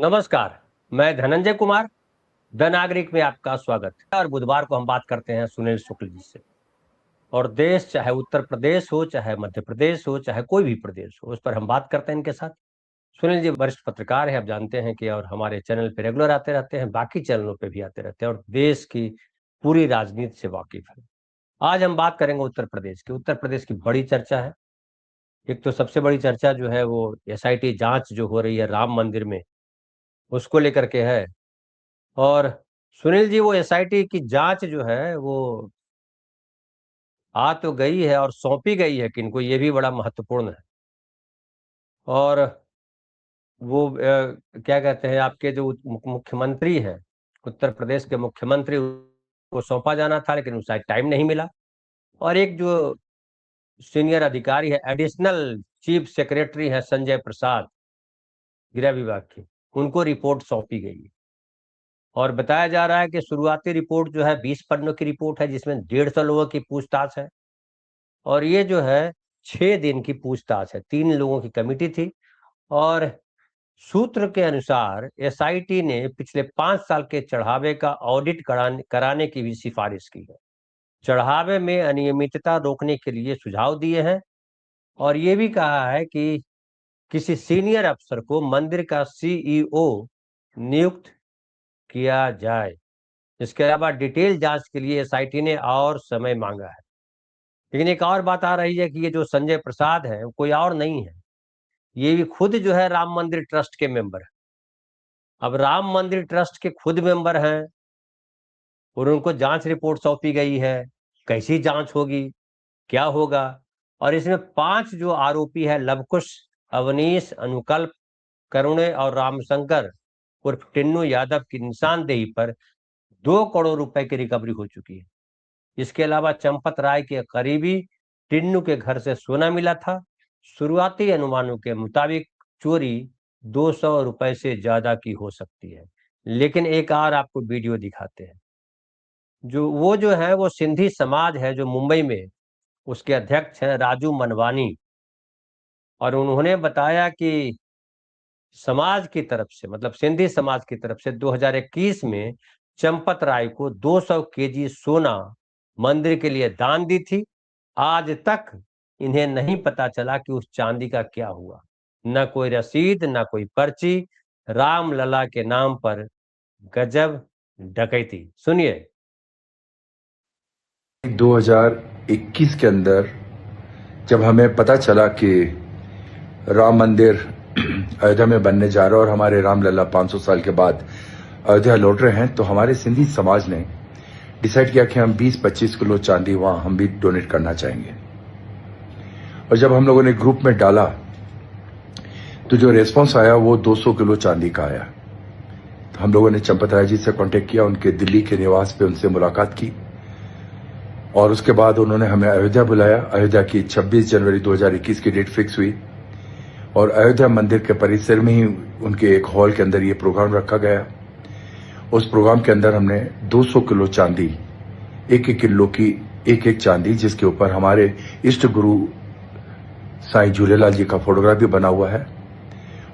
नमस्कार। मैं धनंजय कुमार, द नागरिक में आपका स्वागत है। और बुधवार को हम बात करते हैं सुनील शुक्ल जी से। और देश चाहे उत्तर प्रदेश हो, चाहे मध्य प्रदेश हो, चाहे कोई भी प्रदेश हो, उस पर हम बात करते हैं इनके साथ। सुनील जी वरिष्ठ पत्रकार है, आप जानते हैं कि, और हमारे चैनल पे रेगुलर आते रहते हैं, बाकी चैनलों पे भी आते रहते हैं और देश की पूरी राजनीति से वाकिफ है। आज हम बात करेंगे उत्तर प्रदेश की। उत्तर प्रदेश की बड़ी चर्चा है। एक तो सबसे बड़ी चर्चा जो है वो एसआईटी जांच जो हो रही है राम मंदिर में, उसको लेकर के है। और सुनील जी, वो एसआईटी की जांच जो है वो आ तो गई है और सौंपी गई है किनको, ये भी बड़ा महत्वपूर्ण है। और वो क्या कहते हैं, आपके जो मुख्यमंत्री हैं, उत्तर प्रदेश के मुख्यमंत्री, को सौंपा जाना था लेकिन शायद टाइम नहीं मिला। और एक जो सीनियर अधिकारी है, एडिशनल चीफ सेक्रेटरी है संजय प्रसाद, गृह विभाग के, उनको रिपोर्ट सौंपी गई है। और बताया जा रहा है कि शुरुआती रिपोर्ट जो है 20 पन्नों की रिपोर्ट है, जिसमें 150 लोगों की पूछताछ है। और ये जो है 6 दिन की पूछताछ है, 3 लोगों की कमेटी थी। और सूत्र के अनुसार एसआईटी ने पिछले 5 साल के चढ़ावे का ऑडिट कराने की भी सिफारिश की है। चढ़ावे में अनियमितता रोकने के लिए सुझाव दिए हैं। और ये भी कहा है कि किसी सीनियर अफसर को मंदिर का सीईओ नियुक्त किया जाए। इसके अलावा डिटेल जांच के लिए एसआईटी ने और समय मांगा है। लेकिन एक और बात आ रही है कि ये जो संजय प्रसाद है वो कोई और नहीं है, ये भी खुद जो है राम मंदिर ट्रस्ट के मेंबर है। अब राम मंदिर ट्रस्ट के खुद मेंबर हैं और उनको जांच रिपोर्ट सौंपी गई है। कैसी जांच होगी, क्या होगा? और इसमें 5 जो आरोपी है, लवकुश, अवनीश, अनुकल्प, करुणे और रामशंकर उर्फ टिन्नू यादव की निशानदेही पर 2 करोड़ रुपए की रिकवरी हो चुकी है। इसके अलावा चंपत राय के करीबी टिन्नू के घर से सोना मिला था। शुरुआती अनुमानों के मुताबिक चोरी 200 रुपए से ज्यादा की हो सकती है। लेकिन एक और आपको वीडियो दिखाते हैं। जो है वो सिंधी समाज है जो मुंबई में, उसके अध्यक्ष हैं राजू मनवानी। और उन्होंने बताया कि समाज की तरफ से, मतलब सिंधी समाज की तरफ से 2021 में चंपत राय को 200 केजी सोना मंदिर के लिए दान दी थी। आज तक इन्हें नहीं पता चला कि उस चांदी का क्या हुआ। न कोई रसीद, न कोई पर्ची। रामलला के नाम पर गजब डकैती। सुनिए। 2021 के अंदर जब हमें पता चला कि राम मंदिर अयोध्या में बनने जा रहा है और हमारे रामलला 500 साल के बाद अयोध्या लौट रहे हैं, तो हमारे सिंधी समाज ने डिसाइड किया कि हम 20-25 किलो चांदी वहां हम भी डोनेट करना चाहेंगे। और जब हम लोगों ने ग्रुप में डाला तो जो रेस्पॉन्स आया वो 200 किलो चांदी का आया। तो हम लोगों ने चंपत राय जी से कांटेक्ट किया, उनके दिल्ली के निवास पे उनसे मुलाकात की और उसके बाद उन्होंने हमें अयोध्या बुलाया। अयोध्या की 26 जनवरी 2021 की डेट फिक्स हुई और अयोध्या मंदिर के परिसर में ही उनके एक हॉल के अंदर ये प्रोग्राम रखा गया। उस प्रोग्राम के अंदर हमने 200 किलो चांदी, 1-1 किलो की एक चांदी, जिसके ऊपर हमारे इष्ट गुरु साईं झूलेलाल जी का फोटोग्राफ भी बना हुआ है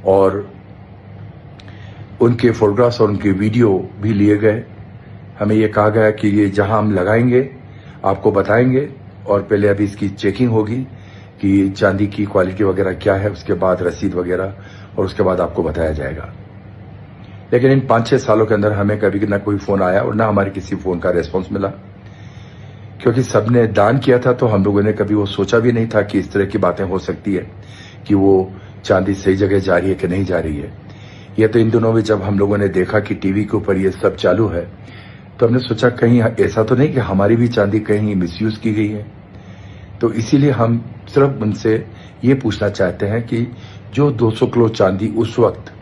और उनके फोटोग्राफ्स और उनके वीडियो भी लिए गए। हमें ये कहा गया कि ये जहां हम लगाएंगे आपको बताएंगे और पहले अभी इसकी चेकिंग होगी कि चांदी की क्वालिटी वगैरह क्या है, उसके बाद रसीद वगैरह, और उसके बाद आपको बताया जाएगा। लेकिन इन 5-6 सालों के अंदर हमें कभी ना कोई फोन आया और ना हमारे किसी फोन का रेस्पॉन्स मिला, क्योंकि सबने दान किया था। तो हम लोगों ने कभी वो सोचा भी नहीं था कि इस तरह की बातें हो सकती है कि वो चांदी सही जगह जा रही है कि नहीं जा रही है। ये तो इन दिनों में जब हम लोगों ने देखा कि टीवी के ऊपर ये सब चालू है, तो हमने सोचा कहीं ऐसा तो नहीं कि हमारी भी चांदी कहीं मिसयूज की गई है। तो इसीलिए हम सिर्फ उनसे ये पूछना चाहते हैं कि जो 200 किलो चांदी उस वक्त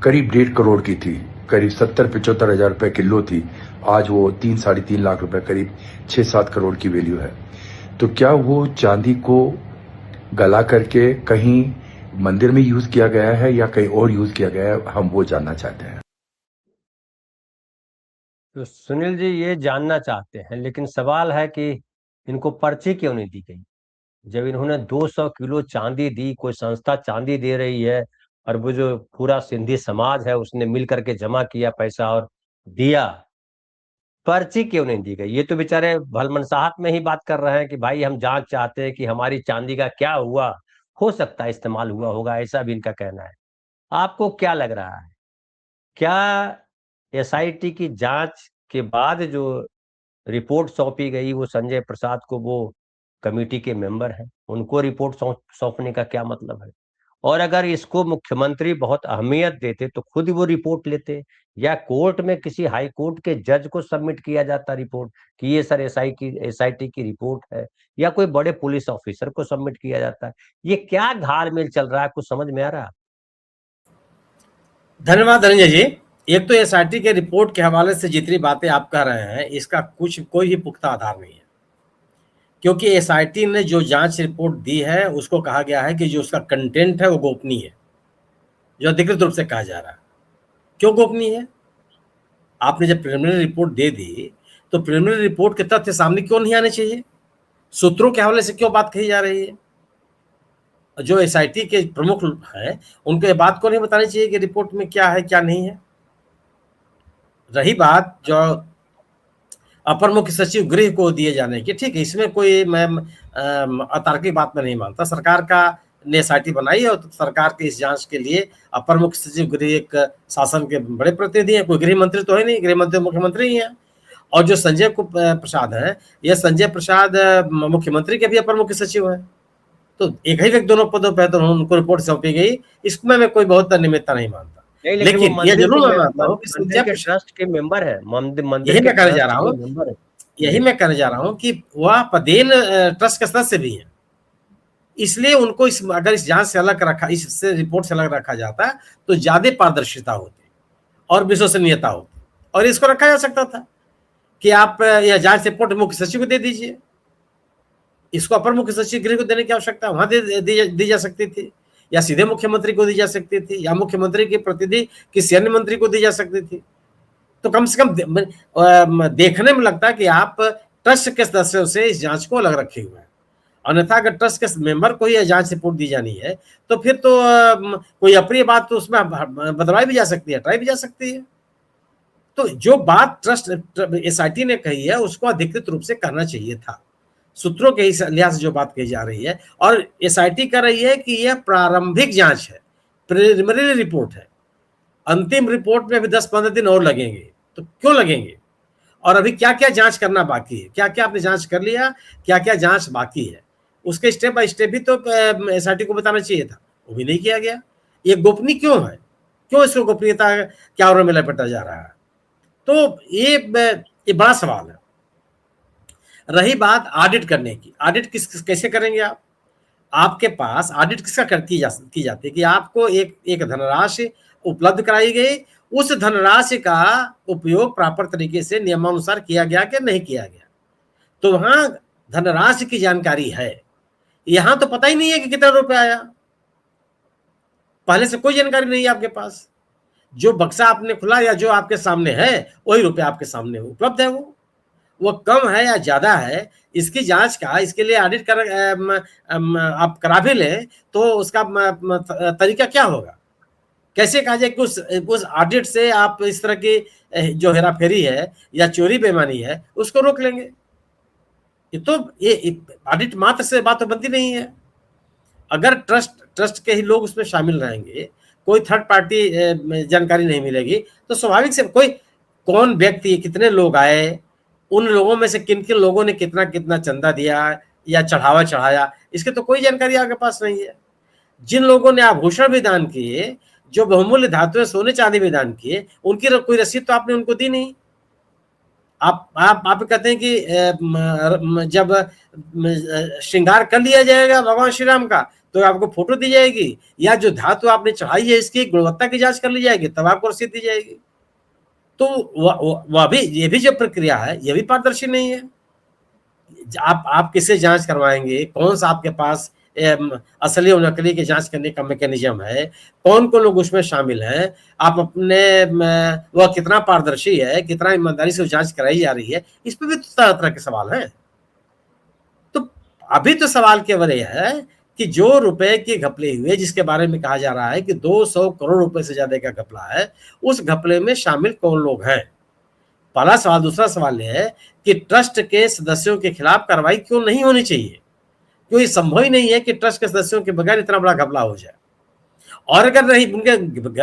करीब 1.5 करोड़ की थी, करीब 70-75 हजार रुपए किलो थी, आज वो 3-3.5 लाख रुपए, करीब 6-7 करोड़ की वैल्यू है। तो क्या वो चांदी को गला करके कहीं मंदिर में यूज किया गया है या कहीं और यूज किया गया है, हम वो जानना चाहते हैं। तो सुनील जी ये जानना चाहते हैं, लेकिन सवाल है कि इनको पर्ची क्यों नहीं दी गई? जब इन्होंने 200 किलो चांदी दी, कोई संस्था चांदी दे रही है और वो जो पूरा सिंधी समाज है उसने मिल करके जमा किया पैसा और दिया, पर्ची क्यों नहीं दी गई? ये तो बेचारे भलमनसाहत में ही बात कर रहे हैं कि भाई हम जांच चाहते हैं कि हमारी चांदी का क्या हुआ, हो सकता है इस्तेमाल हुआ होगा, ऐसा भी इनका कहना है। आपको क्या लग रहा है, क्या एसआईटी की जांच के बाद जो रिपोर्ट सौंपी गई वो संजय प्रसाद को, वो कमेटी के मेंबर हैं, उनको रिपोर्ट सौंपने का क्या मतलब है? और अगर इसको मुख्यमंत्री बहुत अहमियत देते तो खुद वो रिपोर्ट लेते, या कोर्ट में किसी हाई कोर्ट के जज को सबमिट किया जाता रिपोर्ट कि ये सर एसआईटी की रिपोर्ट है, या कोई बड़े पुलिस ऑफिसर को सबमिट किया जाता है। ये क्या घालमेल चल रहा है, कुछ समझ में आ रहा है? धन्यवाद धनंजय जी। एक तो एसआईटी के रिपोर्ट के हवाले से जितनी बातें आप कह रहे हैं इसका कोई भी पुख्ता आधार नहीं है, क्योंकि एसआईटी ने जो जांच रिपोर्ट दी है उसको कहा गया है कि जो उसका कंटेंट है वो गोपनीय है, जो अधिकृत रूप से कहा जा रहा है। क्यों गोपनीय है? आपने जब प्रिलिमिनरी रिपोर्ट दे दी तो प्रिलिमिनरी रिपोर्ट के तथ्य सामने क्यों नहीं आने चाहिए? सूत्रों के हवाले से क्यों बात कही जा रही है? जो एसआईटी के प्रमुख हैं उनको ये बात को नहीं बतानी चाहिए कि रिपोर्ट में क्या है क्या नहीं है? रही बात जो अपर मुख्य सचिव गृह को दिए जाने की, ठीक है, इसमें कोई मैं अतार्किक बात में नहीं मानता। सरकार का ने एसआईटी बनाई है और तो सरकार के इस जांच के लिए अपर मुख्य सचिव गृह एक शासन के बड़े प्रतिनिधि हैं, कोई गृह मंत्री तो है नहीं, गृह मंत्री मुख्यमंत्री ही हैं। और जो संजय प्रसाद है, ये संजय प्रसाद मुख्यमंत्री के भी अपर मुख्य सचिव हैं, तो एक ही व्यक्ति दोनों पदों पर तो उनको रिपोर्ट सौंपी गई, इसमें मैं कोई बहुत निमित्ता नहीं मानता। नहीं, लेकिन ये जरूर मैं मानता हूँ कि मंदिर के ट्रस्ट के मेंबर है, यही मैं कहने जा रहा हूँ कि वह पदेन ट्रस्ट के सदस्य भी हैं, इसलिए उनको अगर इस जांच से अलग रखा, इससे रिपोर्ट से अलग रखा जाता तो ज्यादा पारदर्शिता होती और विश्वसनीयता होती, और इसको रखा जा सकता था कि आप यह जांच रिपोर्ट मुख्य सचिव को दे दीजिए, इसको अपर मुख्य सचिव गृह को देने की आवश्यकता वहां दी जा सकती थी, या सीधे मुख्यमंत्री को दी जा सकती थी, या मुख्यमंत्री के प्रतिनिधि किसी अन्य मंत्री को दी जा सकती थी। तो कम से कम देखने में लगता है कि आप ट्रस्ट के सदस्यों से इस जांच को अलग रखे हुए हैं। अन्यथा अगर ट्रस्ट के मेंबर को यह जांच रिपोर्ट दी जानी है तो फिर तो कोई अप्रिय बात तो उसमें बदलवाई भी जा सकती है, हटाई भी जा सकती है। तो जो बात ट्रस्ट एसआईटी ने कही है उसको अधिकृत रूप से कहना चाहिए था, सूत्रों के लिहाज से जो बात कही जा रही है। और एसआईटी कह रही है कि यह प्रारंभिक जांच है, प्रिलिमिनरी रिपोर्ट है, अंतिम रिपोर्ट में भी 10-15 दिन और लगेंगे। तो क्यों लगेंगे? और अभी क्या क्या जांच करना बाकी है, क्या क्या आपने जांच कर लिया, क्या क्या जांच बाकी है, उसके स्टेप बाय स्टेप भी तो एसआईटी को बताना चाहिए था, वो भी नहीं किया गया। ये गोपनीय क्यों है? क्यों इसको गोपनीयता के आवरण में लपेटा जा रहा है? तो ये बड़ा सवाल है। रही बात ऑडिट करने की, ऑडिट कैसे करेंगे आप? आपके पास ऑडिट किसका की जाती है कि आपको एक धनराशि उपलब्ध कराई गई, उस धनराशि का उपयोग प्रॉपर तरीके से नियमानुसार किया गया कि नहीं किया गया, तो वहां धनराशि की जानकारी है। यहां तो पता ही नहीं है कि कितना रुपया आया, पहले से कोई जानकारी नहीं है आपके पास। जो बक्सा आपने खुला या जो आपके सामने है वही रुपया आपके सामने उपलब्ध है, वो कम है या ज्यादा है, इसकी जांच का, इसके लिए ऑडिट कर आप करा भी लें तो उसका तरीका क्या होगा? कैसे कहा जाए कि उस ऑडिट से आप इस तरह की जो हेराफेरी है या चोरी बेईमानी है उसको रोक लेंगे? ये तो ये ऑडिट मात्र से बात तो बनती नहीं है। अगर ट्रस्ट के ही लोग उसमें शामिल रहेंगे, कोई थर्ड पार्टी जानकारी नहीं मिलेगी, तो स्वाभाविक से कौन व्यक्ति, कितने लोग आए, उन लोगों में से किन किन लोगों ने कितना कितना चंदा दिया या चढ़ावा चढ़ाया, इसके तो कोई जानकारी आपके पास नहीं है। जिन लोगों ने आभूषण भी दान किए, जो बहुमूल्य धातुएं सोने चांदी भी दान किए, उनकी कोई रसीद तो आपने उनको दी नहीं। आप कहते हैं कि जब श्रृंगार कर लिया जाएगा भगवान श्री राम का तो आपको फोटो दी जाएगी, या जो धातु आपने चढ़ाई है इसकी गुणवत्ता की जांच कर ली जाएगी, तब आपको रसीद दी जाएगी। तो वह भी, ये भी जो प्रक्रिया है ये भी पारदर्शी नहीं है। आप किसे जांच करवाएंगे, कौन सा आपके पास असली और नकली की जांच करने का मैकेनिज्म है, कौन कौन लोग उसमें शामिल हैं, आप अपने वह कितना पारदर्शी है, कितना ईमानदारी से जांच कराई जा रही है, इस पर भी तरह तरह के सवाल हैं। तो अभी तो सवाल केवल यह है कि जो रुपए के घपले हुए, जिसके बारे में कहा जा रहा है कि 200 करोड़ रुपए से ज्यादा का घपला है, उस घपले में शामिल कौन लोग हैं, पहला सवाल। दूसरा सवाल यह है कि ट्रस्ट के सदस्यों के खिलाफ कार्रवाई क्यों नहीं होनी चाहिए, क्यों ये संभव ही नहीं है कि ट्रस्ट के सदस्यों के बगैर इतना बड़ा घपला हो जाए, और अगर नहीं उनके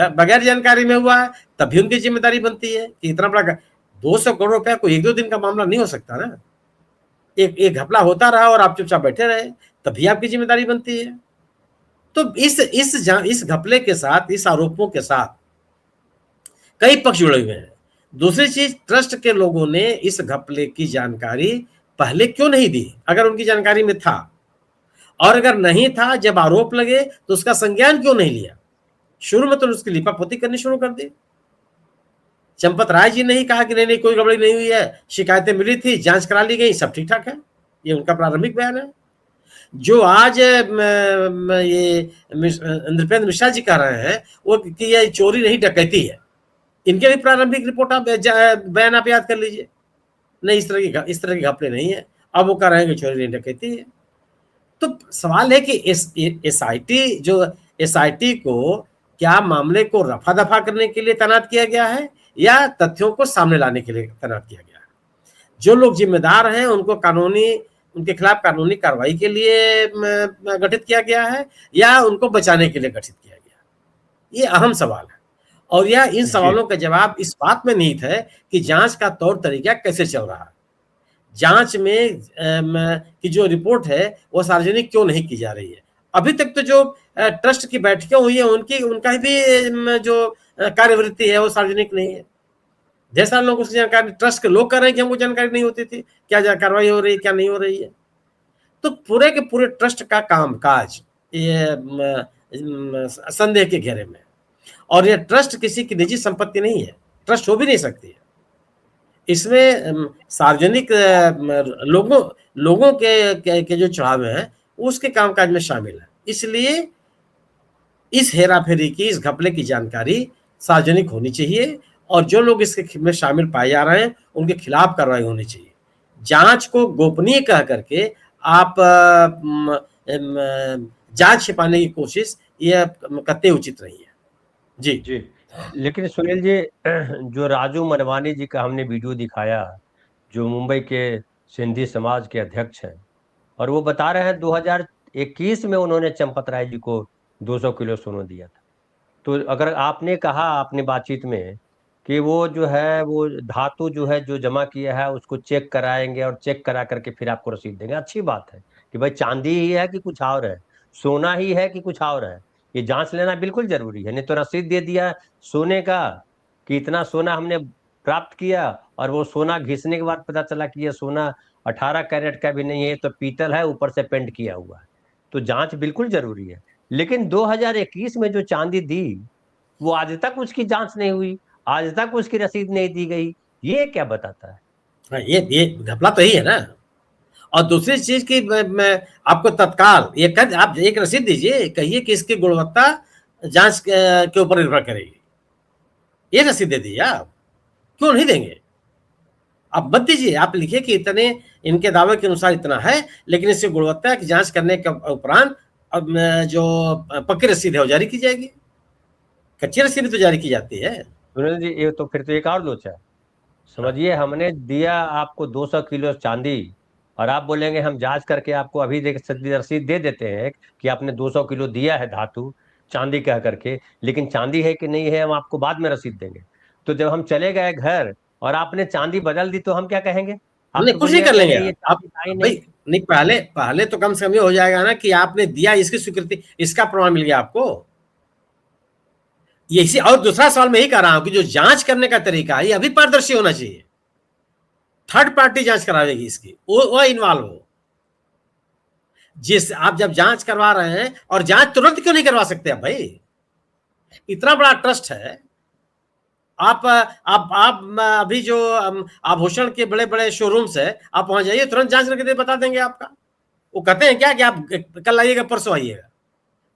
बगैर जानकारी में हुआ है तब भी उनकी जिम्मेदारी बनती है कि इतना बड़ा 200 करोड़ रुपया कोई 1-2 दिन का मामला नहीं हो सकता ना। एक घपला होता रहा और आप चुपचाप बैठे रहे, तभी आपकी जिम्मेदारी बनती है। तो इस घपले के साथ, इस आरोपों के साथ कई पक्ष जुड़े हुए हैं। दूसरी चीज, ट्रस्ट के लोगों ने इस घपले की जानकारी पहले क्यों नहीं दी, अगर उनकी जानकारी में था, और अगर नहीं था, जब आरोप लगे तो उसका संज्ञान क्यों नहीं लिया, शुरू में तो उसकी लिपापोती करनी शुरू कर दी। चंपत राय जी ने ही कहा कि नहीं कोई गड़बड़ी नहीं हुई है, शिकायतें मिली थी, जांच करा ली गई, सब ठीक ठाक है, ये उनका प्रारंभिक बयान है। जो आज ये नृपेंद्र मिश्रा जी कह रहे हैं वो कि ये चोरी नहीं डकैती है, इनके भी प्रारंभिक रिपोर्ट आप बयान आप याद कर लीजिए, नहीं इस तरह के घपले नहीं है, अब वो कह रहे हैं कि चोरी नहीं डकैती है। तो सवाल है कि एसआईटी को क्या मामले को रफा दफा करने के लिए तैनात किया गया है या तथ्यों को सामने लाने के लिए तैनात किया गया है। जो लोग जिम्मेदार हैं उनके खिलाफ कानूनी कार्रवाई के लिए गठित किया गया है या उनको बचाने के लिए गठित किया गया, ये अहम सवाल है। और यह इन सवालों का जवाब इस बात में निहित है कि जांच का तौर तरीका कैसे चल रहा है, जांच में की जो रिपोर्ट है वो सार्वजनिक क्यों नहीं की जा रही है। अभी तक तो जो ट्रस्ट की बैठकें हुई है उनका भी जो कार्यवृत्ति है वो सार्वजनिक नहीं है। ढेर सारे लोगों को जानकारी, ट्रस्ट के लोग कर रहे हैं कि हमको जानकारी नहीं होती थी क्या कार्रवाई हो रही है क्या नहीं हो रही है। तो पूरे के पूरे ट्रस्ट का कामकाज ये संदेह के घेरे में, और यह ट्रस्ट किसी की निजी संपत्ति नहीं है, ट्रस्ट हो भी नहीं सकती है। इसमें सार्वजनिक लोगों के जो चढ़ावे हैं उसके कामकाज में शामिल है। इसलिए इस हेराफेरी की, इस घपले की जानकारी सार्वजनिक होनी चाहिए और जो लोग इसके में शामिल पाए जा रहे हैं उनके खिलाफ कार्रवाई होनी चाहिए। जांच को गोपनीय कह करके आप जांच छिपाने की कोशिश ये कतई उचित नहीं है। जी जी, लेकिन सुनील जी, जो राजू मनवानी जी का हमने वीडियो दिखाया, जो मुंबई के सिंधी समाज के अध्यक्ष हैं, और वो बता रहे हैं 2021 में उन्होंने चंपत राय जी को 200 किलो सोना दिया था। तो अगर आपने कहा अपनी बातचीत में कि वो जो है वो धातु जो है जो जमा किया है उसको चेक कराएंगे और चेक करा करके फिर आपको रसीद देंगे, अच्छी बात है कि भाई चांदी ही है कि कुछ और है, सोना ही है कि कुछ और है, ये जांच लेना बिल्कुल जरूरी है। नहीं तो रसीद दे दिया सोने का कि इतना सोना हमने प्राप्त किया और वो सोना घिसने के बाद पता चला कि ये सोना 18 कैरेट का भी नहीं है, तो पीतल है, ऊपर से पेंट किया हुआ है। तो जांच बिल्कुल जरूरी है। लेकिन 2021 में जो चांदी दी वो आज तक उसकी जांच नहीं हुई, आज तक उसकी रसीद नहीं दी गई, ये क्या बताता है? ये घपला तो ही है ना। और दूसरी चीज की मैं आपको तत्काल आप एक रसीद दीजिए, कहिए कि इसकी गुणवत्ता जांच के ऊपर निर्भर करेगी, ये रसीद दे दीजिए। आप क्यों नहीं देंगे? आप मत दीजिए, आप लिखिए कि इतने इनके दावे के अनुसार इतना है, लेकिन इसकी गुणवत्ता की जांच करने के उपरांत अब जो पक्की रसीद है वो जारी की जाएगी। कच्ची रसीद तो जारी की जाती है। सुनील जी, ये तो फिर तो एक और लोचा है। समझिए, हमने दिया आपको 200 किलो चांदी और आप बोलेंगे हम जांच करके आपको अभी रसीद दे देते हैं कि आपने 200 किलो दिया है धातु चांदी कह करके, लेकिन चांदी है कि नहीं है हम आपको बाद में रसीद देंगे। तो जब हम चले गए घर और आपने चांदी बदल दी तो हम क्या कहेंगे? आप नहीं, तो कुछ नहीं कर लेंगे ये आप भाई। नहीं, पहले तो कम से कम ये हो जाएगा ना कि आपने दिया, इसकी स्वीकृति, इसका प्रमाण मिल गया आपको। ये इसी, और दूसरा सवाल मैं ही कह रहा हूं कि जो जांच करने का तरीका है ये अभी पारदर्शी होना चाहिए। थर्ड पार्टी जांच करावेगी इसकी, वो इन्वॉल्व हो। जिस आप जब जांच करवा रहे हैं, और जांच तुरंत क्यों नहीं करवा सकते आप भाई? इतना बड़ा ट्रस्ट है। आप अभी जो आभूषण के बड़े बड़े शोरूम्स है, आप वहां जाइए, तुरंत जांच करके बता देंगे आपका। वो कहते हैं क्या कि आप कल आइएगा परसों आइएगा,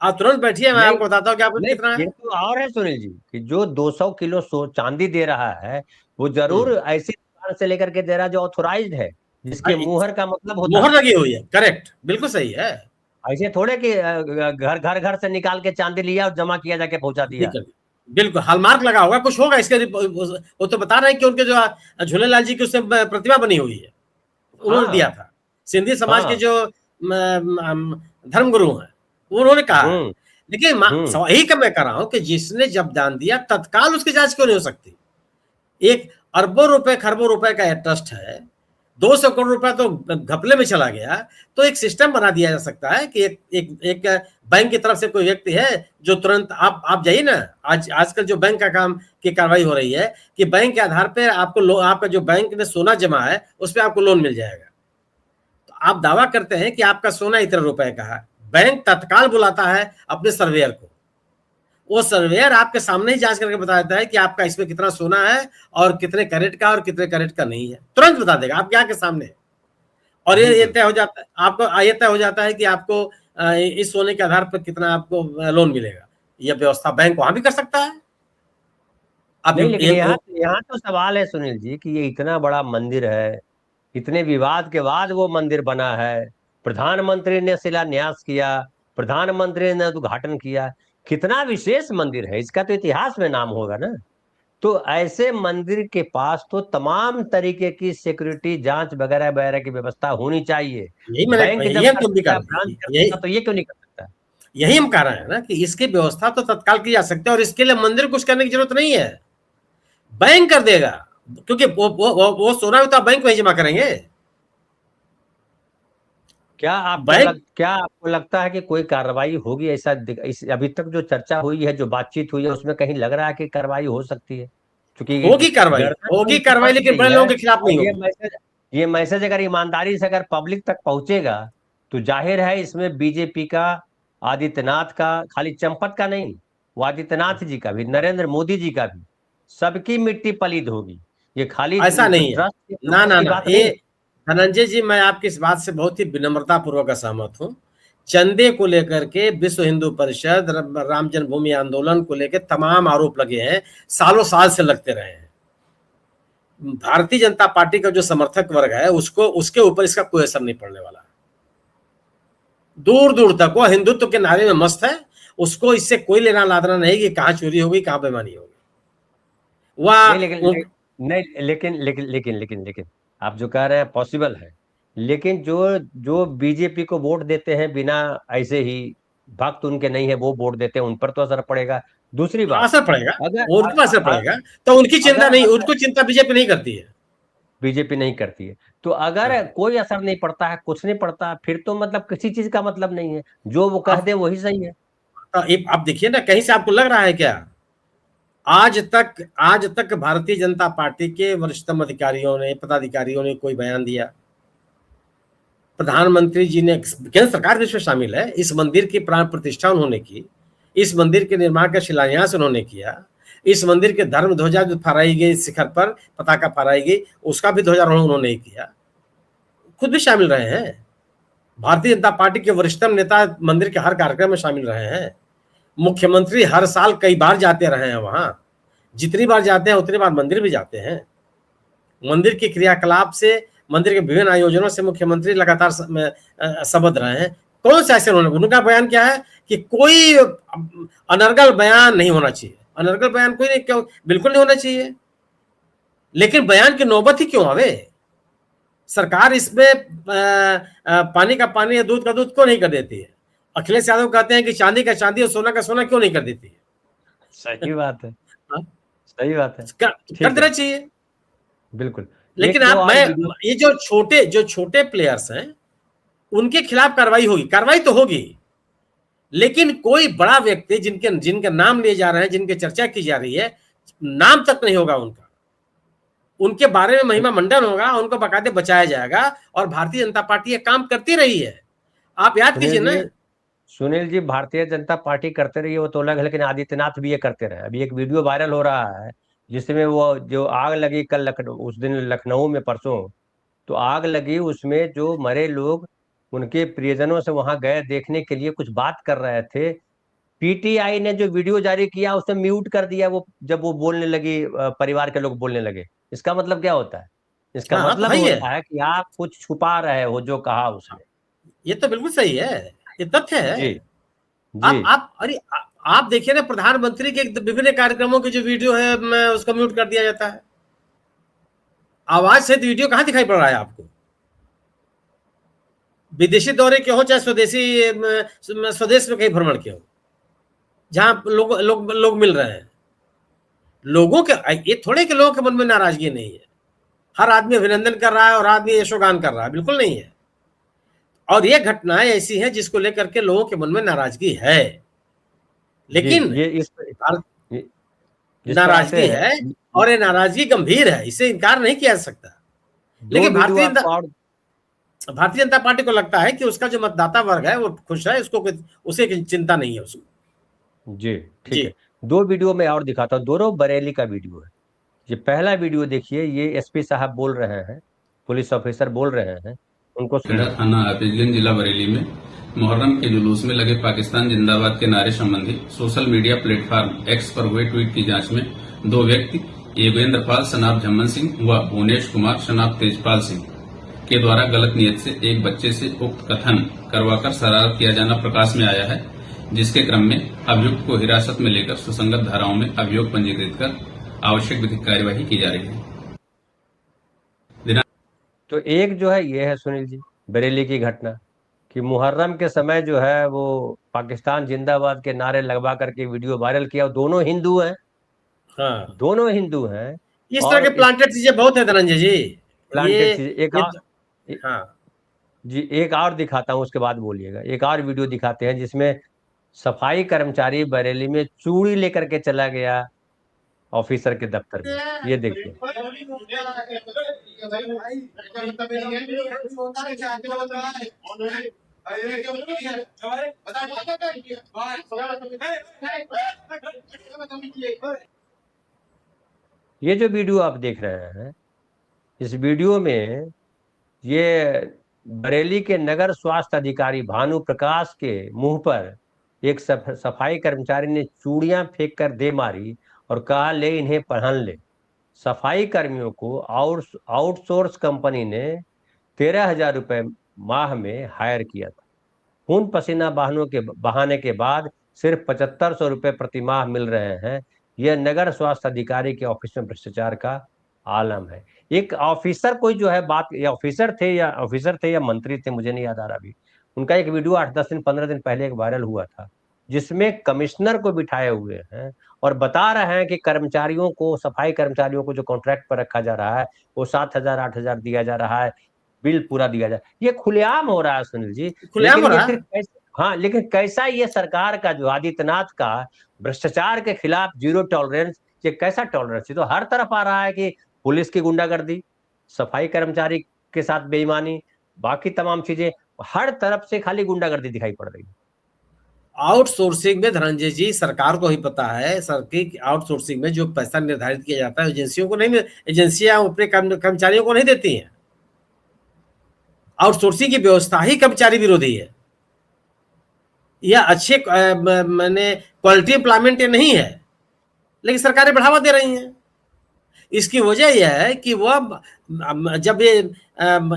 आप तुरंत बैठिए, मैं आपको बताता हूँ कि आपको कितना है। ये तो और है सुनील जी कि जो 200 किलो चांदी दे रहा है वो जरूर ऐसी दुकान से लेकर के दे रहा है जो ऑथोराइज्ड है, जिसके मुहर का मतलब होता है, मुहर लगी हुई है। करेक्ट, बिल्कुल सही है। ऐसे थोड़े कि घर घर घर से निकाल के चांदी लिया और जमा किया जाके पहुंचा दिया। बिल्कुल हॉलमार्क लगा होगा, कुछ होगा इसके। वो तो बता रहे हैं कि उनके जो झूलेलाल जी की उससे प्रतिमा बनी हुई है, उन्होंने दिया था। सिंधी समाज के जो धर्मगुरु हैं उन्होंने कहा है। लेकिन यही का मैं कह रहा हूं कि जिसने जब दान दिया तत्काल उसकी जांच क्यों नहीं हो सकती? एक अरबों रुपए खरबों रुपए का ट्रस्ट है, 200 करोड़ रुपया तो घपले में चला गया, तो एक सिस्टम बना दिया जा सकता है कि एक बैंक की तरफ से कोई व्यक्ति है जो तुरंत आप जाइए ना, आजकल जो बैंक का काम की कार्रवाई हो रही है कि बैंक के आधार पर आपको आपका जो बैंक में सोना जमा है उस पर आपको लोन मिल जाएगा। तो आप दावा करते हैं कि आपका सोना इतने रुपए का है, बैंक तत्काल बुलाता है अपने सर्वेयर को, वो सर्वेयर आपके सामने ही जांच करके बता देता है कि आपका इसमें कितना सोना है और कितने कैरेट का और कितने कैरेट का नहीं है, तुरंत बता देगा आपके आंख के सामने। और ये तय हो जाता है, आपको ये तय हो जाता है कि आपको इस सोने के आधार पर कितना आपको लोन मिलेगा। यह व्यवस्था बैंक वहां भी कर सकता है। अब लेकिन यहाँ तो सवाल है सुनील जी कि ये इतना बड़ा मंदिर है, इतने विवाद के बाद वो मंदिर बना है, प्रधानमंत्री ने शिलान्यास किया, प्रधानमंत्री ने उद्घाटन किया, कितना विशेष मंदिर है, इसका तो इतिहास में नाम होगा ना। तो ऐसे मंदिर के पास तो तमाम तरीके की सिक्योरिटी जांच वगैरह वगैरह की व्यवस्था होनी चाहिए। बैंक जब तो ये क्यों नहीं कर सकता? यही हम कह रहे हैं ना कि इसकी व्यवस्था तो तत्काल की जा सकती है और इसके लिए मंदिर कुछ करने की जरूरत नहीं है, बैंक कर देगा, क्योंकि वो सोना तो बैंक में जमा करेंगे। क्या आपको लगता है कि कोई कार्रवाई होगी? ऐसा अभी तक जो चर्चा हुई है, जो बातचीत हुई है, उसमें कहीं लग रहा है कि कार्रवाई हो सकती है? क्योंकि होगी कार्रवाई लेकिन बड़े लोगों के खिलाफ नहीं होगी। ये मैसेज अगर ईमानदारी से अगर पब्लिक तक पहुंचेगा तो जाहिर है इसमें बीजेपी का, आदित्यनाथ का, खाली चंपत का नहीं, वो आदित्यनाथ जी का भी, नरेंद्र मोदी जी का भी, सबकी मिट्टी पलीद होगी। ये खाली ऐसा नहीं है, ना ये धनंजय जी, मैं आपकी इस बात से बहुत ही विनम्रता पूर्वक सहमत हूं। चंदे को लेकर के विश्व हिंदू परिषद, राम जन्मभूमि आंदोलन को लेकर तमाम आरोप लगे हैं, सालों साल से लगते रहे हैं। भारतीय जनता पार्टी का जो समर्थक वर्ग है उसके ऊपर इसका कोई असर नहीं पड़ने वाला। दूर दूर तक वो हिंदुत्व के नारे में मस्त है, उसको इससे कोई लेना लादना नहीं कि कहां चोरी होगी कहां बेईमानी होगी। लेकिन आप जो कह रहे हैं पॉसिबल है, लेकिन जो बीजेपी को वोट देते हैं बिना ऐसे ही, भक्त उनके नहीं है वो वोट देते हैं, उन पर तो असर पड़ेगा। दूसरी बात, असर पड़ेगा, उनको असर पड़ेगा, तो उनकी चिंता नहीं, उनको चिंता बीजेपी नहीं करती है, बीजेपी नहीं करती है। तो अगर कोई असर नहीं पड़ता है, कुछ नहीं पड़ता, फिर तो मतलब किसी चीज का मतलब नहीं है, जो वो कह दे वही सही है। अब देखिए ना, कहीं से आपको लग रहा है क्या आज तक भारतीय जनता पार्टी के वरिष्ठतम अधिकारियों ने, पदाधिकारियों ने कोई बयान दिया? प्रधानमंत्री जी ने, केंद्र सरकार भी इसमें शामिल है, इस मंदिर की प्राण प्रतिष्ठा उन्होंने की, इस मंदिर के निर्माण का शिलान्यास उन्होंने किया, इस मंदिर के धर्म ध्वजा जो फहराई गई, शिखर पर पताका फहराई गई, उसका भी ध्वजारोहण उन्होंने किया, खुद भी शामिल रहे हैं। भारतीय जनता पार्टी के वरिष्ठतम नेता मंदिर के हर कार्यक्रम में शामिल रहे हैं। मुख्यमंत्री हर साल कई बार जाते रहे हैं वहां, जितनी बार जाते हैं उतनी बार मंदिर भी जाते हैं। मंदिर के क्रियाकलाप से, मंदिर के विभिन्न आयोजनों से मुख्यमंत्री लगातार सबद रहे हैं। कौन से ऐसे उनका बयान क्या है कि कोई अनर्गल बयान नहीं होना चाहिए, अनर्गल बयान कोई नहीं, क्यों बिल्कुल नहीं होना चाहिए, लेकिन बयान की नौबत ही क्यों आवे? सरकार इसमें पानी का पानी या दूध का दूध क्यों नहीं कर देती है? अखिलेश यादव कहते हैं कि चांदी का चांदी और सोना का सोना क्यों नहीं कर देती है? सही बात है, सही बात है, कर देना चाहिए बिल्कुल। लेकिन ये जो छोटे प्लेयर्स हैं उनके खिलाफ कार्रवाई होगी, कार्रवाई तो होगी, लेकिन कोई बड़ा व्यक्ति जिनके नाम लिए जा रहे हैं, जिनकी चर्चा की जा रही है, नाम तक नहीं होगा उनका, उनके बारे में महिमा मंडन होगा, उनको बाकायदे बचाया जाएगा। और भारतीय जनता पार्टी ये काम करती रही है, आप याद कीजिए ना। सुनील जी, भारतीय जनता पार्टी करते रही है वो तो अलग है, लेकिन आदित्यनाथ भी ये करते रहे। अभी एक वीडियो वायरल हो रहा है जिसमें वो जो आग लगी कल उस दिन लखनऊ में, परसों तो आग लगी, उसमें जो मरे लोग उनके प्रियजनों से वहां गए देखने के लिए, कुछ बात कर रहे थे, पीटीआई ने जो वीडियो जारी किया उसे म्यूट कर दिया, वो जब वो बोलने लगी, परिवार के लोग बोलने लगे। इसका मतलब क्या होता है? इसका मतलब होता है कि आप कुछ छुपा रहे हो जो कहा उसने। ये तो बिल्कुल सही है, ये तथ्य है। जी जी अरे आप देखिए ना, प्रधानमंत्री के विभिन्न कार्यक्रमों के जो वीडियो है उसको म्यूट कर दिया जाता है। आवाज से वीडियो कहाँ दिखाई पड़ रहा है आपको? विदेशी दौरे के हो चाहे स्वदेशी स्वदेश में कहीं भ्रमण के हो, जहां लोग मिल रहे हैं, लोगों के ये थोड़े के लोगों के मन में नाराजगी नहीं है। हर आदमी अभिनंदन कर रहा है और आदमी यशोगान कर रहा है, बिल्कुल नहीं है। और ये घटनाएं ऐसी हैं जिसको लेकर के लोगों के मन में नाराजगी है, लेकिन नाराजगी है और ये नाराजगी गंभीर है, इसे इनकार नहीं किया जा सकता। लेकिन भारतीय जनता पार्टी को लगता है कि उसका जो मतदाता वर्ग है वो खुश है, उसको उसे चिंता नहीं है उसको। जी ठीक है, 2 वीडियो में और दिखाता हूँ, दोनों बरेली का वीडियो है। ये पहला वीडियो देखिए, ये एसपी साहब बोल रहे हैं, पुलिस ऑफिसर बोल रहे हैं, उनको थाना हाफिजगंज जिला बरेली में मुहर्रम के जुलूस में लगे पाकिस्तान जिंदाबाद के नारे संबंधी सोशल मीडिया प्लेटफॉर्म एक्स पर हुए ट्वीट की जांच में 2 व्यक्ति योगेंद्र पाल सनाब झम्मन सिंह व भुवनेश कुमार सनाब तेजपाल सिंह के द्वारा गलत नियत से एक बच्चे से उक्त कथन करवाकर शरारत किया जाना प्रकाश में आया है, जिसके क्रम में अभियुक्त को हिरासत में लेकर सुसंगत धाराओं में अभियोग पंजीकृत कर आवश्यक विधिक कार्यवाही की जा रही है। तो एक जो है ये है सुनील जी बरेली की घटना कि मुहर्रम के समय जो है वो पाकिस्तान जिंदाबाद के नारे लगवा करके वीडियो वायरल किया। दोनों हिंदू हैं, हाँ, दोनों हिंदू हैं। इस तरह के प्लांटेड चीजें बहुत है धनंजय जी, प्लांटेड चीजें। हाँ जी एक और दिखाता हूँ, उसके बाद बोलिएगा। एक और वीडियो दिखाते हैं जिसमें सफाई कर्मचारी बरेली में चूड़ी लेकर के चला गया ऑफिसर के दफ्तर में। ये देखिए, ये जो वीडियो आप देख रहे हैं, इस वीडियो में ये बरेली के नगर स्वास्थ्य अधिकारी भानु प्रकाश के मुंह पर एक सफाई कर्मचारी ने चूड़ियां फेंक कर दे मारी और कहा ले इन्हें पहन ले। सफाई कर्मियों को आउटसोर्स कंपनी ने 13,000 रुपए माह में हायर किया था। खून पसीना बहाने के बाद सिर्फ 7500 रुपए प्रति माह मिल रहे हैं। यह नगर स्वास्थ्य अधिकारी के ऑफिस में भ्रष्टाचार का आलम है। एक ऑफिसर कोई जो है बात, या ऑफिसर थे या मंत्री थे, मुझे नहीं याद आ रहा अभी। उनका एक वीडियो 8-10 दिन 15 दिन पहले एक वायरल हुआ था, जिसमें कमिश्नर को बिठाए हुए हैं और बता रहे हैं कि कर्मचारियों को, सफाई कर्मचारियों को जो कॉन्ट्रैक्ट पर रखा जा रहा है वो 7,000 8,000 दिया जा रहा है, बिल पूरा दिया जाए। ये खुलेआम हो रहा है सुनील जी, खुलेआम हो रहा है। हाँ, लेकिन कैसा ये सरकार का जो आदित्यनाथ का भ्रष्टाचार के खिलाफ जीरो टॉलरेंस, ये कैसा टॉलरेंस? ये तो हर तरफ आ रहा है कि पुलिस की गुंडागर्दी, सफाई कर्मचारी के साथ बेईमानी, बाकी तमाम चीजें, हर तरफ से खाली गुंडागर्दी दिखाई पड़ रही है। आउटसोर्सिंग में धनंजय जी सरकार को ही पता है, सर की आउटसोर्सिंग में जो पैसा निर्धारित किया जाता है एजेंसियों को नहीं, एजेंसियां अपने कर्मचारियों को नहीं देती हैं। आउटसोर्सिंग की व्यवस्था ही कर्मचारी विरोधी है। यह अच्छे मैंने क्वालिटी एम्प्लॉयमेंट नहीं है, लेकिन सरकारें बढ़ावा दे रही हैं। इसकी वजह यह है कि वह जब ये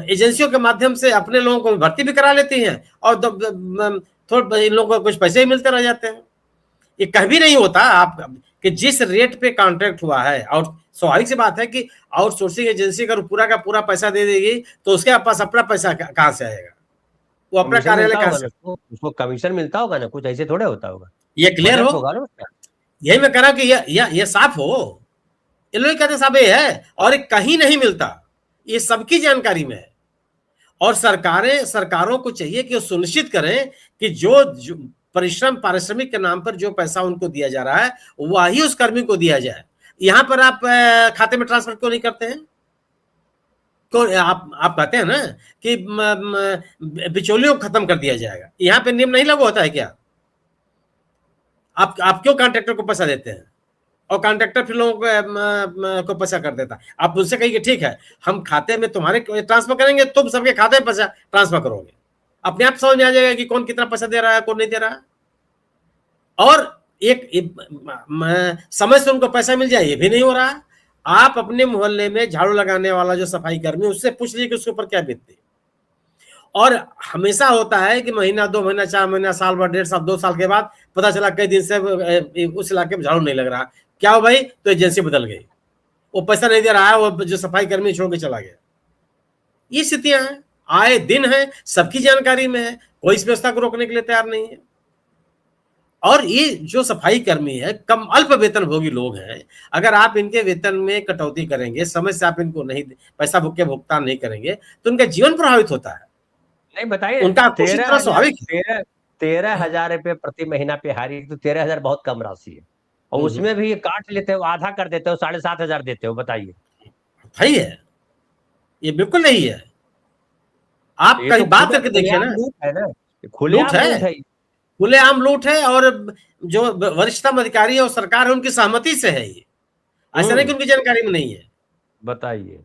एजेंसियों के माध्यम से अपने लोगों को भर्ती भी करा लेती हैं और थोड़े इन लोगों को कुछ पैसे ही मिलते रह जाते हैं। ये कहीं भी नहीं होता आप कि जिस रेट पे कॉन्ट्रैक्ट हुआ है, और स्वाभाविक सी बात है कि आउटसोर्सिंग एजेंसी अगर पूरा का पूरा पैसा दे देगी तो उसके पास अपना पैसा कहाँ से आएगा? वो अपना कार्यालय कहाँ से, उसको कमीशन मिलता होगा ना, कुछ ऐसे थोड़े होता होगा। ये क्लियर हो, यही मैं कह रहा हूं कि ये साफ हो। ये लोग कहते साहब ये है, और कहीं नहीं मिलता, ये सबकी जानकारी में है। और सरकारों को चाहिए कि वो सुनिश्चित करें कि जो पारिश्रमिक के नाम पर जो पैसा उनको दिया जा रहा है वही उस कर्मी को दिया जाए। यहां पर आप खाते में ट्रांसफर क्यों नहीं करते हैं? क्यों आप कहते हैं ना कि बिचौलियों को खत्म कर दिया जाएगा, यहां पे नियम नहीं लागू होता है क्या? आप क्यों कॉन्ट्रैक्टर को पैसा देते हैं और कॉन्ट्रैक्टर फिर लोगों को पैसा कर देता? आप उनसे कहिए कि ठीक है, हम खाते में तुम्हारे ट्रांसफर करेंगे, तुम सबके खाते में पैसा ट्रांसफर करोगे, अपने आप समझ में आ जाएगा कि कौन कितना पैसा दे रहा है, कौन नहीं दे रहा है। और एक समय से उनको पैसा मिल जाए, ये भी नहीं हो रहा। आप अपने मोहल्ले में झाड़ू लगाने वाला जो सफाई कर्मी, उससे पूछ लीजिए कि उसके ऊपर क्या बीतती है। और हमेशा होता है कि महीना 2 महीना 4 महीना साल भर 1.5 साल 2 साल के बाद पता चला कई दिन से उस इलाके में झाड़ू नहीं लग रहा, क्या हो भाई, तो एजेंसी बदल गई, वो पैसा नहीं दे रहा है, वो जो सफाई कर्मी छोड़ के चला गया। ये स्थितियां हैं, आए दिन है, सबकी जानकारी में है, कोई इस व्यवस्था को रोकने के लिए तैयार नहीं है। और ये जो सफाई कर्मी है कम अल्प वेतन भोगी लोग हैं, अगर आप इनके वेतन में कटौती करेंगे, समय से आप इनको नहीं पैसा के भुगतान नहीं करेंगे तो उनका जीवन प्रभावित होता है। नहीं बताइए, उनका आक्रोशित होना स्वाभाविक है। 13,000 रुपये प्रति महीना पे हारी, तो 13,000 बहुत कम राशि है, और उसमें भी काट लेते हो, आधा कर देते हो, 7,500 देते हो, बताइए। सही है, ये बिल्कुल नहीं है। आप कहीं बात करके देखिए ना, लूट है ना, खुलेआम लूट है, खुलेआम लूट है। और जो वरिष्ठतम अधिकारी है और सरकार है उनकी सहमति से है ये, ऐसा नहीं कि उनकी जानकारी में नहीं है। बताइए।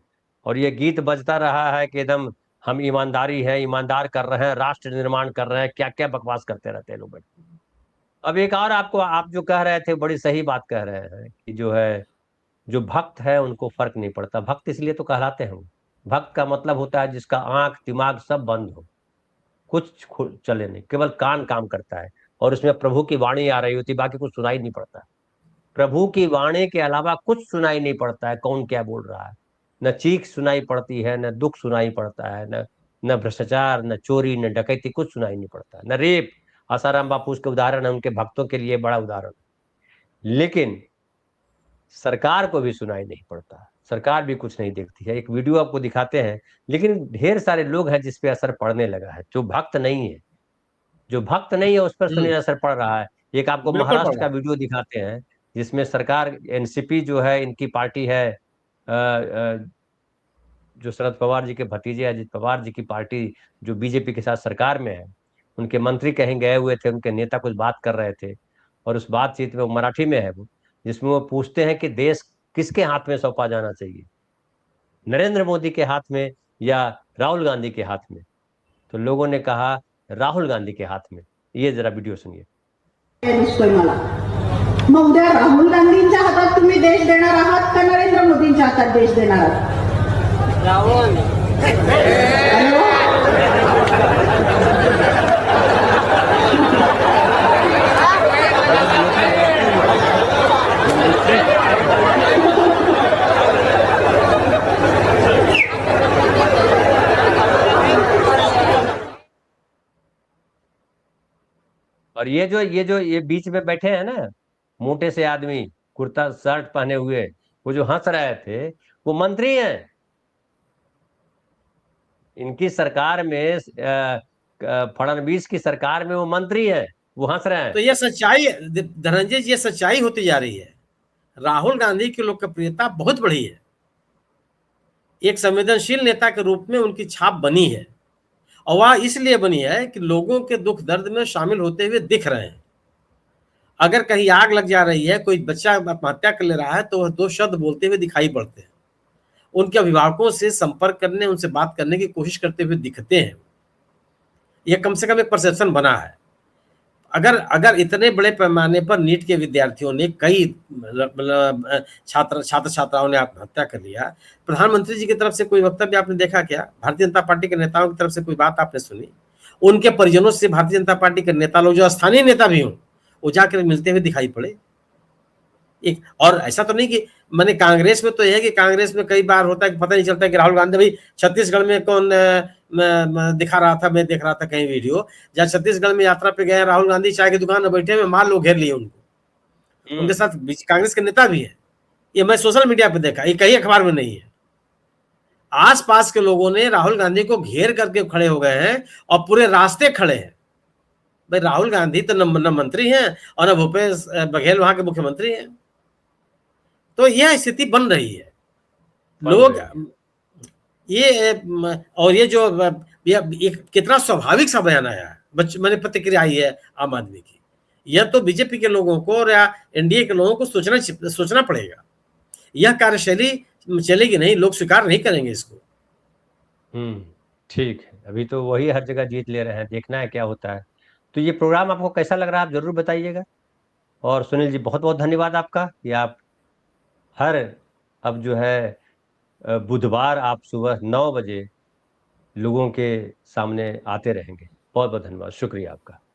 और ये गीत बजता रहा है कि एकदम हम ईमानदारी है, ईमानदार कर रहे हैं, राष्ट्र निर्माण कर रहे हैं, क्या क्या बकवास करते रहते हैं लोग। अब एक और आपको, आप जो कह रहे थे बड़ी सही बात कह रहे हैं कि जो है, जो भक्त है उनको फर्क नहीं पड़ता। भक्त इसलिए तो कहलाते हैं, भक्त का मतलब होता है जिसका आंख दिमाग सब बंद हो, कुछ चले नहीं, केवल कान काम करता है, और उसमें प्रभु की वाणी आ रही होती, बाकी कुछ सुनाई नहीं पड़ता। प्रभु की वाणी के अलावा कुछ सुनाई नहीं पड़ता है, कौन क्या बोल रहा है। न चीख सुनाई पड़ती है, न दुख सुनाई पड़ता है, न भ्रष्टाचार, न चोरी, न डकैती, कुछ सुनाई नहीं पड़ता, न रेप। आसाराम बापू उसके उदाहरण है, उनके भक्तों के लिए बड़ा उदाहरण। लेकिन सरकार को भी सुनाई नहीं पड़ता, सरकार भी कुछ नहीं देखती है। एक वीडियो आपको दिखाते हैं, लेकिन ढेर सारे लोग हैं जिसपे असर पड़ने लगा है, जो भक्त नहीं है, जो भक्त नहीं है उस पर सुनिए असर पड़ रहा है। एक आपको महाराष्ट्र का वीडियो दिखाते हैं, जिसमें सरकार, एनसीपी जो है, इनकी पार्टी है, जो शरद पवार जी के भतीजे अजित पवार जी की पार्टी, जो बीजेपी के साथ सरकार में है, उनके मंत्री कहीं गए हुए थे, उनके नेता कुछ बात कर रहे थे, और उस बातचीत में, वो मराठी में है वो, जिसमें वो पूछते हैं कि देश किसके हाथ में सौंपा जाना चाहिए, नरेंद्र मोदी के हाथ में या राहुल गांधी के हाथ में। तो लोगों ने कहा राहुल गांधी के हाथ में। ये जरा वीडियो सुनिए। मग उद्या राहुल गांधींच्या हातात तुम्ही देश देणार आहात का नरेंद्र मोदींच्या हातात देश देणार आहात? राहुल और ये बीच में बैठे हैं ना, मोटे से आदमी, कुर्ता शर्ट पहने हुए, वो जो हंस रहे थे, वो मंत्री हैं। इनकी सरकार में, फडणवीस की सरकार में वो मंत्री हैं, वो हंस रहे हैं। तो ये सच्चाई धनंजय जी, ये सच्चाई होती जा रही है। राहुल गांधी की लोकप्रियता बहुत बढ़ी है, एक संवेदनशील नेता के रूप में उनकी छाप बनी है, और वह इसलिए बनी है कि लोगों के दुख दर्द में शामिल होते हुए दिख रहे हैं। अगर कहीं आग लग जा रही है, कोई बच्चा आत्महत्या कर ले रहा है, तो वह 2 शब्द बोलते हुए दिखाई पड़ते हैं, उनके अभिभावकों से संपर्क करने, उनसे बात करने की कोशिश करते हुए दिखते हैं। यह कम से कम एक परसेप्शन बना है। अगर इतने बड़े पैमाने पर नीट के विद्यार्थियों ने, कई छात्र छात्राओं ने आत्महत्या कर लिया, प्रधानमंत्री जी की तरफ से कोई वक्तव्य आपने देखा क्या? भारतीय जनता पार्टी के नेताओं की तरफ से कोई बात आपने सुनी? उनके परिजनों से भारतीय जनता पार्टी के नेता लोग, जो स्थानीय नेता भी हों, वो जाकर मिलते हुए दिखाई पड़े? एक और ऐसा तो नहीं कि मैंने, कांग्रेस में तो यह है कि कांग्रेस में कई बार होता है कि पता नहीं चलता कि राहुल गांधी, भाई छत्तीसगढ़ में कौन दिखा रहा था, मैं देख रहा था कहीं वीडियो, जहाँ छत्तीसगढ़ में यात्रा पे गए राहुल गांधी, चाय की दुकान में बैठे हुए, मार लोग घेर लिए उनको, उनके साथ कांग्रेस के नेता भी है। ये मैं सोशल मीडिया पे देखा, ये कहीं अखबार में नहीं है। आसपास के लोगों ने राहुल गांधी को घेर करके खड़े हो गए हैं और पूरे रास्ते खड़े हैं। भाई राहुल गांधी तो न मंत्री हैं और न भूपेश बघेल वहां के मुख्यमंत्री हैं। तो यह स्थिति बन रही है। लोग ये, और ये जो एक कितना स्वाभाविक सा बयान आया है, मैंने प्रतिक्रिया आई है आम आदमी की, यह तो बीजेपी के लोगों को और या एनडीए के लोगों को सोचना पड़ेगा। यह कार्यशैली चलेगी नहीं, लोग स्वीकार नहीं करेंगे इसको। ठीक है, अभी तो वही हर जगह जीत ले रहे हैं, देखना है क्या होता है। तो ये प्रोग्राम आपको कैसा लग रहा है, आप जरूर बताइएगा। और सुनील जी, बहुत बहुत धन्यवाद आपका कि आप अब जो है बुधवार आप सुबह 9 बजे लोगों के सामने आते रहेंगे। बहुत बहुत धन्यवाद, शुक्रिया आपका।